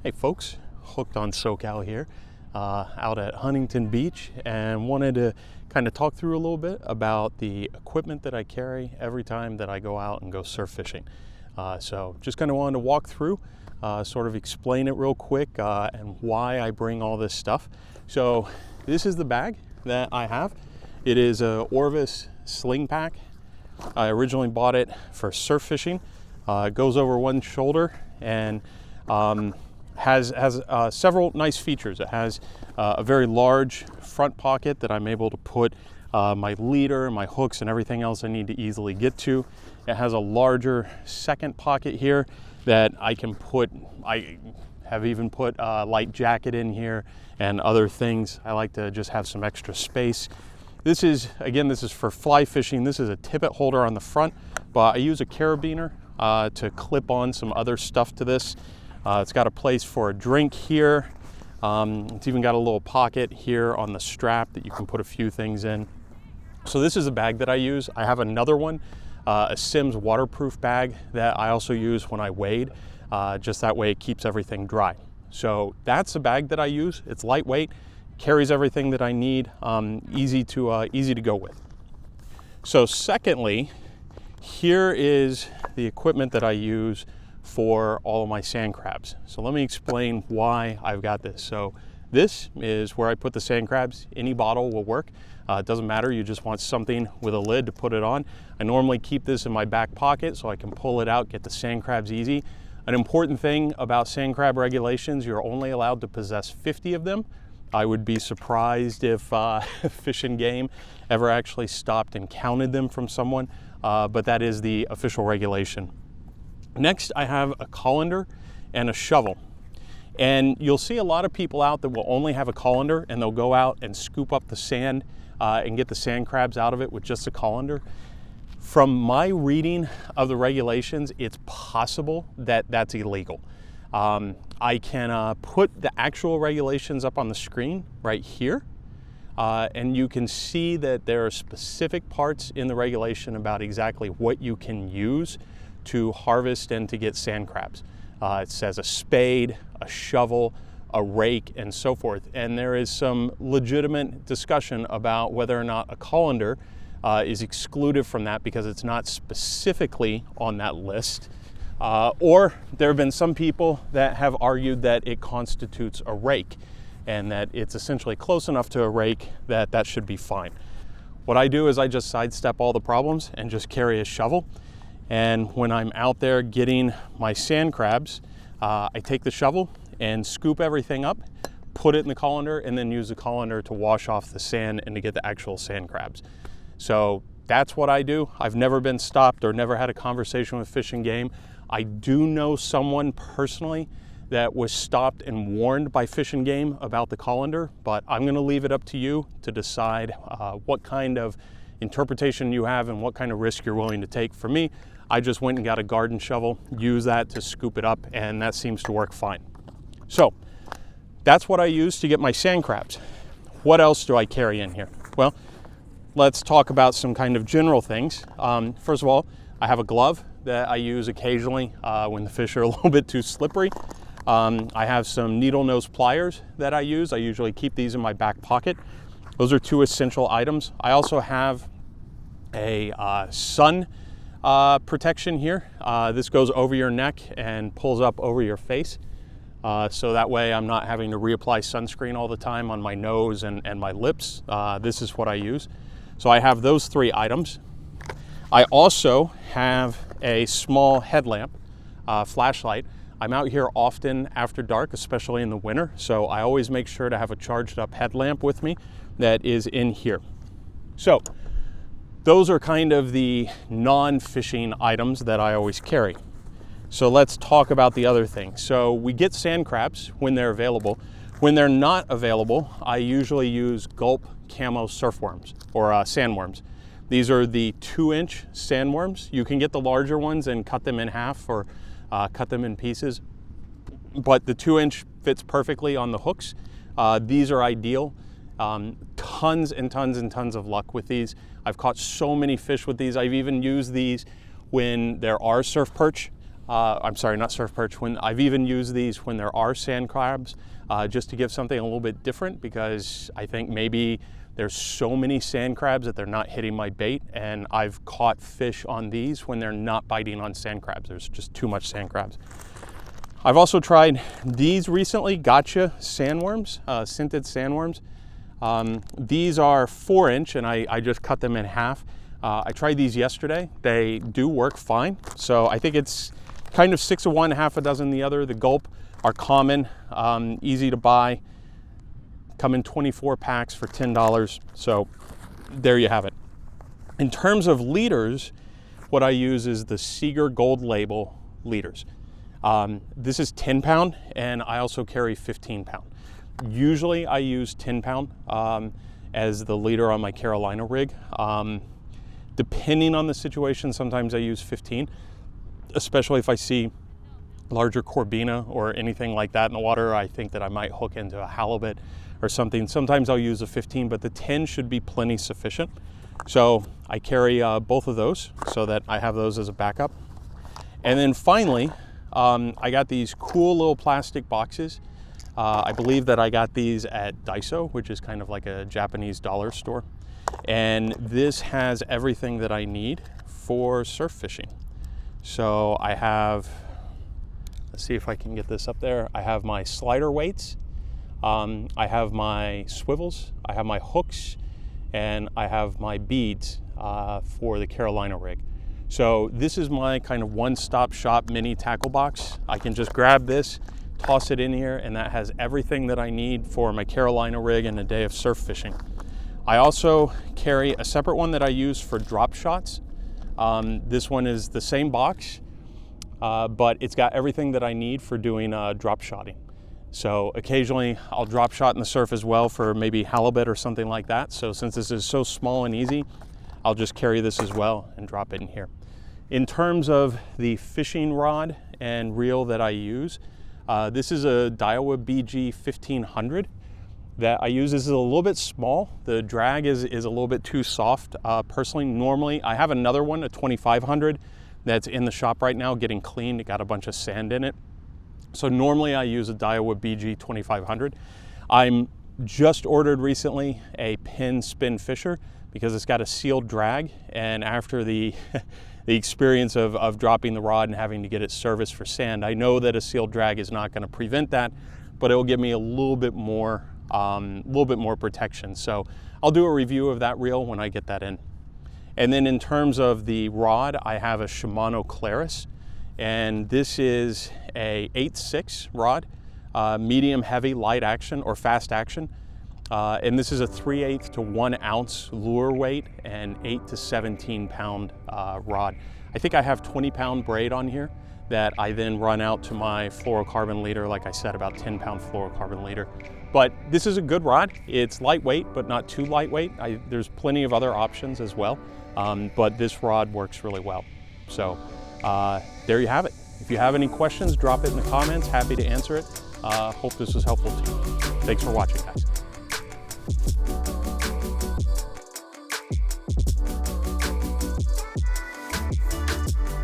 Hey folks, Hooked on SoCal here, out at Huntington Beach, and wanted to kind of talk through a little bit about the equipment that I carry every time that I go out and go surf fishing. So just kind of wanted to walk through, sort of explain it real quick, and why I bring all this stuff. So this is the bag that I have. It is a Orvis Sling pack. I originally bought it for surf fishing. It goes over one shoulder and has several nice features. It has a very large front pocket that I'm able to put my leader, my hooks, and everything else I need to easily get to. It has a larger second pocket here that I can put, I have even put a light jacket in here and other things. I like to just have some extra space. This is, again, this is for fly fishing. This is a tippet holder on the front, but I use a carabiner to clip on some other stuff to this. It's got a place for a drink here. It's even got a little pocket here on the strap that you can put a few things in. So this is a bag that I use. I have another one, a Simms waterproof bag that I also use when I wade. Just that way it keeps everything dry. So that's a bag that I use. It's lightweight, carries everything that I need, easy to go with. So secondly, here is the equipment that I use for all of my sand crabs. So let me explain why I've got this. So this is where I put the sand crabs. Any bottle will work. It doesn't matter, you just want something with a lid to put it on. I normally keep this in my back pocket so I can pull it out, get the sand crabs easy. An important thing about sand crab regulations, you're only allowed to possess 50 of them. I would be surprised if Fish and Game ever actually stopped and counted them from someone, but that is the official regulation. Next, I have a colander and a shovel. And you'll see a lot of people out that will only have a colander and they'll go out and scoop up the sand and get the sand crabs out of it with just a colander. From my reading of the regulations, it's possible that that's illegal. I can put the actual regulations up on the screen right here. And you can see that there are specific parts in the regulation about exactly what you can use to harvest and to get sand crabs. It says a spade, a shovel, a rake, and so forth. And there is some legitimate discussion about whether or not a colander is excluded from that because it's not specifically on that list. Or there have been some people that have argued that it constitutes a rake and that it's essentially close enough to a rake that that should be fine. What I do is I just sidestep all the problems and just carry a shovel. And when I'm out there getting my sand crabs, I take the shovel and scoop everything up, put it in the colander, and then use the colander to wash off the sand and to get the actual sand crabs. So that's what I do. I've never been stopped or never had a conversation with Fish and Game. I do know someone personally that was stopped and warned by Fish and Game about the colander, but I'm gonna leave it up to you to decide what kind of interpretation you have and what kind of risk you're willing to take. For me, I just went and got a garden shovel, use that to scoop it up, and that seems to work fine. So that's what I use to get my sand crabs. What else do I carry in here? Well, let's talk about some kind of general things. First of all, I have a glove that I use occasionally when the fish are a little bit too slippery. I have some needle nose pliers that I use. I usually keep these in my back pocket. Those are two essential items. I also have a sun protection here. This goes over your neck and pulls up over your face. So that way I'm not having to reapply sunscreen all the time on my nose and my lips. This is what I use. So I have those three items. I also have a small headlamp, flashlight. I'm out here often after dark, especially in the winter. So I always make sure to have a charged up headlamp with me that is in here. So those are kind of the non-fishing items that I always carry. So let's talk about the other things. So we get sand crabs when they're available. When they're not available, I usually use Gulp camo surfworms or sandworms. These are the 2-inch sandworms. You can get the larger ones and cut them in half or cut them in pieces, but the 2-inch fits perfectly on the hooks. These are ideal. Tons and tons and tons of luck with these. I've caught so many fish with these. I've even used these when there are surf perch. I'm sorry, not surf perch. When I've even used these when there are sand crabs, just to give something a little bit different, because I think maybe there's so many sand crabs that they're not hitting my bait, and I've caught fish on these when they're not biting on sand crabs. There's just too much sand crabs. I've also tried these recently, gotcha sandworms, scented sandworms. These are 4-inch, and I just cut them in half. I tried these yesterday. They do work fine. So I think it's kind of 6 of one, half a dozen the other. The Gulp are common, easy to buy. Come in 24 packs for $10. So there you have it. In terms of leaders, what I use is the Seaguar Gold label leaders. This is 10 pound, and I also carry 15 pound. Usually I use 10 pound as the leader on my Carolina rig. Depending on the situation, sometimes I use 15, especially if I see larger corbina or anything like that in the water. I think that I might hook into a halibut or something. Sometimes I'll use a 15, but the 10 should be plenty sufficient. So I carry both of those so that I have those as a backup. And then finally, I got these cool little plastic boxes. I believe that I got these at Daiso, which is kind of like a Japanese dollar store. And this has everything that I need for surf fishing. So I have, let's see if I can get this up there. I have my slider weights. I have my swivels. I have my hooks, and I have my beads for the Carolina rig. So this is my kind of one-stop shop mini tackle box. I can just grab this, toss it in here, and that has everything that I need for my Carolina rig and a day of surf fishing. I also carry a separate one that I use for drop shots. This one is the same box, but it's got everything that I need for doing drop shotting. So occasionally I'll drop shot in the surf as well for maybe halibut or something like that. So since this is so small and easy, I'll just carry this as well and drop it in here. In terms of the fishing rod and reel that I use, this is a Diawa BG 1500 that I use. This is a little bit small. The drag is a little bit too soft. Personally, normally I have another one, a 2500, that's in the shop right now getting cleaned. It got a bunch of sand in it. So normally I use a Diawa BG 2500. I'm just ordered recently a pin spin fisher because it's got a sealed drag, and after the the experience of dropping the rod and having to get it serviced for sand, I know that a sealed drag is not going to prevent that, but it will give me a little bit more protection. So I'll do a review of that reel when I get that in. And then in terms of the rod, I have a Shimano Clarus, and this is a 8/6 rod, medium heavy, light action or fast action. And this is a 3/8 to 1 ounce lure weight and 8 to 17 pound rod. I think I have 20 pound braid on here that I then run out to my fluorocarbon leader, like I said, about 10 pound fluorocarbon leader. But this is a good rod. It's lightweight, but not too lightweight. There's plenty of other options as well, but this rod works really well. So there you have it. If you have any questions, drop it in the comments. Happy to answer it. Hope this was helpful to you. Thanks for watching, guys.